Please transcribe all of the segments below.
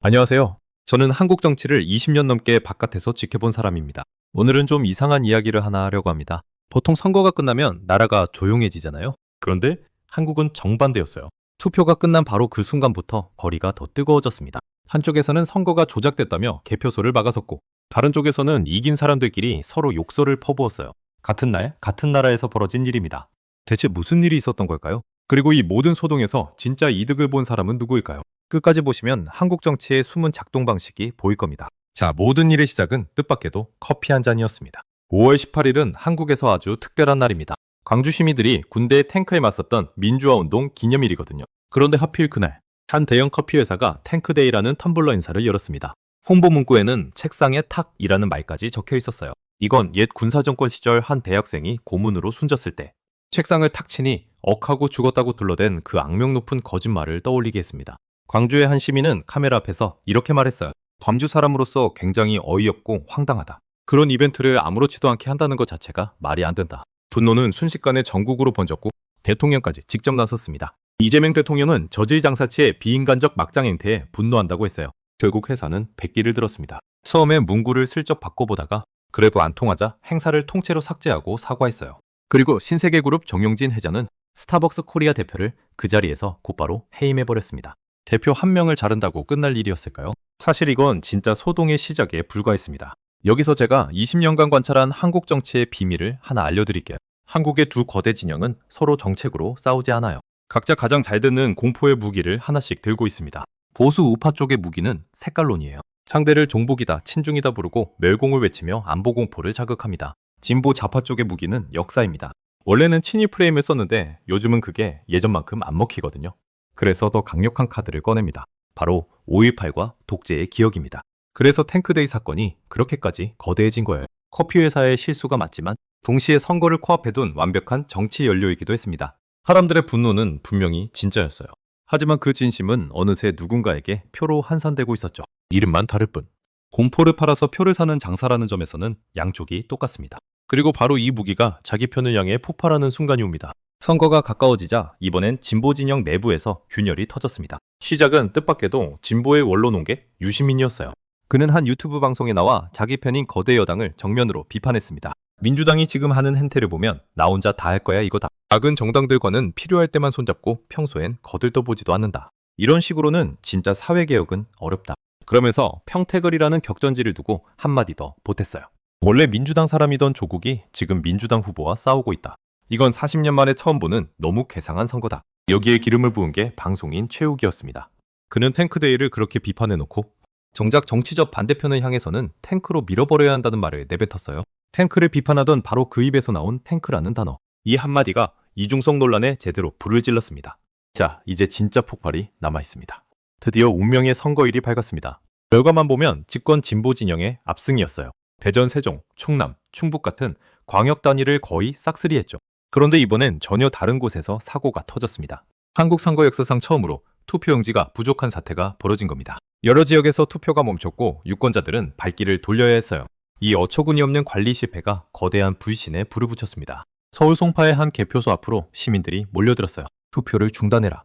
안녕하세요. 저는 한국 정치를 20년 넘게 바깥에서 지켜본 사람입니다. 오늘은 좀 이상한 이야기를 하나 하려고 합니다. 보통 선거가 끝나면 나라가 조용해지잖아요. 그런데 한국은 정반대였어요. 투표가 끝난 바로 그 순간부터 거리가 더 뜨거워졌습니다. 한쪽에서는 선거가 조작됐다며 개표소를 막아섰고, 다른 쪽에서는 이긴 사람들끼리 서로 욕설을 퍼부었어요. 같은 날, 같은 나라에서 벌어진 일입니다. 대체 무슨 일이 있었던 걸까요? 그리고 이 모든 소동에서 진짜 이득을 본 사람은 누구일까요? 끝까지 보시면 한국 정치의 숨은 작동 방식이 보일 겁니다. 자, 모든 일의 시작은 뜻밖에도 커피 한 잔이었습니다. 5월 18일은 한국에서 아주 특별한 날입니다. 광주 시민들이 군대의 탱크에 맞섰던 민주화 운동 기념일이거든요. 그런데 하필 그날, 한 대형 커피 회사가 탱크데이라는 텀블러 인사를 열었습니다. 홍보 문구에는 책상에 탁이라는 말까지 적혀 있었어요. 이건 옛 군사정권 시절 한 대학생이 고문으로 숨졌을 때 책상을 탁 치니 억하고 죽었다고 둘러댄 그 악명 높은 거짓말을 떠올리게 했습니다. 광주의 한 시민은 카메라 앞에서 이렇게 말했어요. 광주 사람으로서 굉장히 어이없고 황당하다. 그런 이벤트를 아무렇지도 않게 한다는 것 자체가 말이 안 된다. 분노는 순식간에 전국으로 번졌고 대통령까지 직접 나섰습니다. 이재명 대통령은 저질 장사치의 비인간적 막장 행태에 분노한다고 했어요. 결국 회사는 백기를 들었습니다. 처음에 문구를 슬쩍 바꿔보다가 그래도 안 통하자 행사를 통째로 삭제하고 사과했어요. 그리고 신세계그룹 정용진 회장은 스타벅스 코리아 대표를 그 자리에서 곧바로 해임해버렸습니다. 대표 한 명을 자른다고 끝날 일이었을까요? 사실 이건 진짜 소동의 시작에 불과했습니다. 여기서 제가 20년간 관찰한 한국 정치의 비밀을 하나 알려드릴게요. 한국의 두 거대 진영은 서로 정책으로 싸우지 않아요. 각자 가장 잘 듣는 공포의 무기를 하나씩 들고 있습니다. 보수 우파 쪽의 무기는 색깔론이에요. 상대를 종북이다, 친중이다 부르고 멸공을 외치며 안보 공포를 자극합니다. 진보 좌파 쪽의 무기는 역사입니다. 원래는 친일 프레임을 썼는데 요즘은 그게 예전만큼 안 먹히거든요. 그래서 더 강력한 카드를 꺼냅니다. 바로 5.18과 독재의 기억입니다. 그래서 탱크데이 사건이 그렇게까지 거대해진 거예요. 커피 회사의 실수가 맞지만 동시에 선거를 코앞에 둔 완벽한 정치 연료이기도 했습니다. 사람들의 분노는 분명히 진짜였어요. 하지만 그 진심은 어느새 누군가에게 표로 환산되고 있었죠. 이름만 다를 뿐. 공포를 팔아서 표를 사는 장사라는 점에서는 양쪽이 똑같습니다. 그리고 바로 이 무기가 자기 편을 향해 폭발하는 순간이 옵니다. 선거가 가까워지자 이번엔 진보 진영 내부에서 균열이 터졌습니다. 시작은 뜻밖에도 진보의 원로농객 유시민이었어요. 그는 한 유튜브 방송에 나와 자기 편인 거대 여당을 정면으로 비판했습니다. 민주당이 지금 하는 행태를 보면 나 혼자 다 할 거야 이거다. 작은 정당들과는 필요할 때만 손잡고 평소엔 거들떠보지도 않는다. 이런 식으로는 진짜 사회개혁은 어렵다. 그러면서 평택을이라는 격전지를 두고 한마디 더 보탰어요. 원래 민주당 사람이던 조국이 지금 민주당 후보와 싸우고 있다. 이건 40년 만에 처음 보는 너무 괴상한 선거다. 여기에 기름을 부은 게 방송인 최욱이었습니다. 그는 탱크데이를 그렇게 비판해놓고 정작 정치적 반대편을 향해서는 탱크로 밀어버려야 한다는 말을 내뱉었어요. 탱크를 비판하던 바로 그 입에서 나온 탱크라는 단어. 이 한마디가 이중성 논란에 제대로 불을 질렀습니다. 자, 이제 진짜 폭발이 남아있습니다. 드디어 운명의 선거일이 밝았습니다. 결과만 보면 집권 진보 진영의 압승이었어요. 대전, 세종, 충남, 충북 같은 광역 단위를 거의 싹쓸이했죠. 그런데 이번엔 전혀 다른 곳에서 사고가 터졌습니다. 한국 선거 역사상 처음으로 투표용지가 부족한 사태가 벌어진 겁니다. 여러 지역에서 투표가 멈췄고 유권자들은 발길을 돌려야 했어요. 이 어처구니 없는 관리 실패가 거대한 불신에 불을 붙였습니다. 서울 송파의 한 개표소 앞으로 시민들이 몰려들었어요. 투표를 중단해라.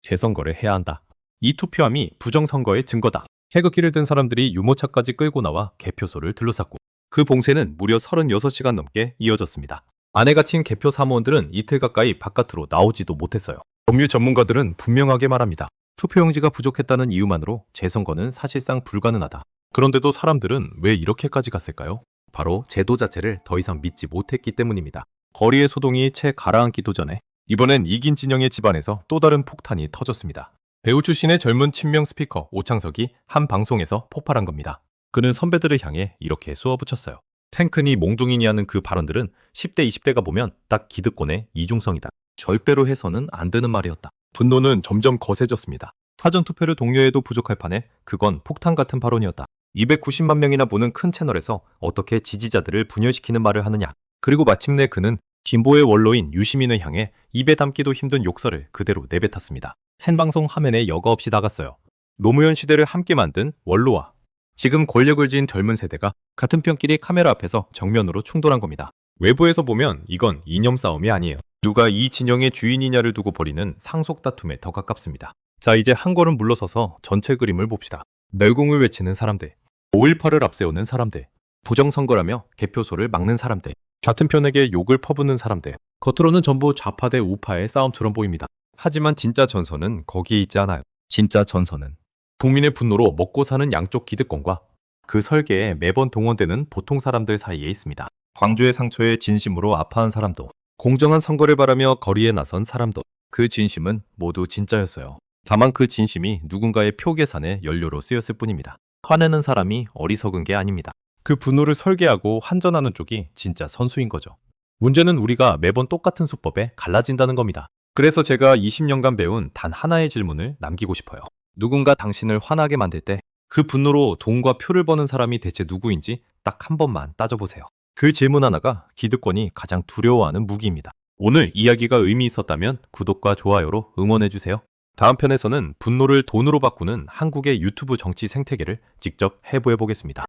재선거를 해야 한다. 이 투표함이 부정선거의 증거다. 태극기를 든 사람들이 유모차까지 끌고 나와 개표소를 둘러쌌고 그 봉쇄는 무려 36시간 넘게 이어졌습니다. 안에 갇힌 개표 사무원들은 이틀 가까이 바깥으로 나오지도 못했어요. 법률 전문가들은 분명하게 말합니다. 투표용지가 부족했다는 이유만으로 재선거는 사실상 불가능하다. 그런데도 사람들은 왜 이렇게까지 갔을까요? 바로 제도 자체를 더 이상 믿지 못했기 때문입니다. 거리의 소동이 채 가라앉기도 전에 이번엔 이긴 진영의 집안에서 또 다른 폭탄이 터졌습니다. 배우 출신의 젊은 친명 스피커 오창석이 한 방송에서 폭발한 겁니다. 그는 선배들을 향해 이렇게 쏘아붙였어요. 탱크니 몽둥이니 하는 그 발언들은 10대, 20대가 보면 딱 기득권의 이중성이다. 절대로 해서는 안 되는 말이었다. 분노는 점점 거세졌습니다. 사전투표를 독려해도 부족할 판에 그건 폭탄 같은 발언이었다. 290만 명이나 보는 큰 채널에서 어떻게 지지자들을 분열시키는 말을 하느냐. 그리고 마침내 그는 진보의 원로인 유시민을 향해 입에 담기도 힘든 욕설을 그대로 내뱉었습니다. 생방송 화면에 여과 없이 나갔어요. 노무현 시대를 함께 만든 원로와 지금 권력을 쥔 젊은 세대가 같은 편끼리 카메라 앞에서 정면으로 충돌한 겁니다. 외부에서 보면 이건 이념 싸움이 아니에요. 누가 이 진영의 주인이냐를 두고 벌이는 상속 다툼에 더 가깝습니다. 자, 이제 한 걸음 물러서서 전체 그림을 봅시다. 멸공을 외치는 사람들, 5.18을 앞세우는 사람들, 부정선거라며 개표소를 막는 사람들, 같은 편에게 욕을 퍼붓는 사람들. 겉으로는 전부 좌파 대 우파의 싸움처럼 보입니다. 하지만 진짜 전선은 거기에 있지 않아요. 진짜 전선은 국민의 분노로 먹고 사는 양쪽 기득권과 그 설계에 매번 동원되는 보통 사람들 사이에 있습니다. 광주의 상처에 진심으로 아파한 사람도, 공정한 선거를 바라며 거리에 나선 사람도, 그 진심은 모두 진짜였어요. 다만 그 진심이 누군가의 표 계산의 연료로 쓰였을 뿐입니다. 화내는 사람이 어리석은 게 아닙니다. 그 분노를 설계하고 환전하는 쪽이 진짜 선수인 거죠. 문제는 우리가 매번 똑같은 수법에 갈라진다는 겁니다. 그래서 제가 20년간 배운 단 하나의 질문을 남기고 싶어요. 누군가 당신을 화나게 만들 때 그 분노로 돈과 표를 버는 사람이 대체 누구인지 딱 한 번만 따져보세요. 그 질문 하나가 기득권이 가장 두려워하는 무기입니다. 오늘 이야기가 의미 있었다면 구독과 좋아요로 응원해주세요. 다음 편에서는 분노를 돈으로 바꾸는 한국의 유튜브 정치 생태계를 직접 해부해보겠습니다.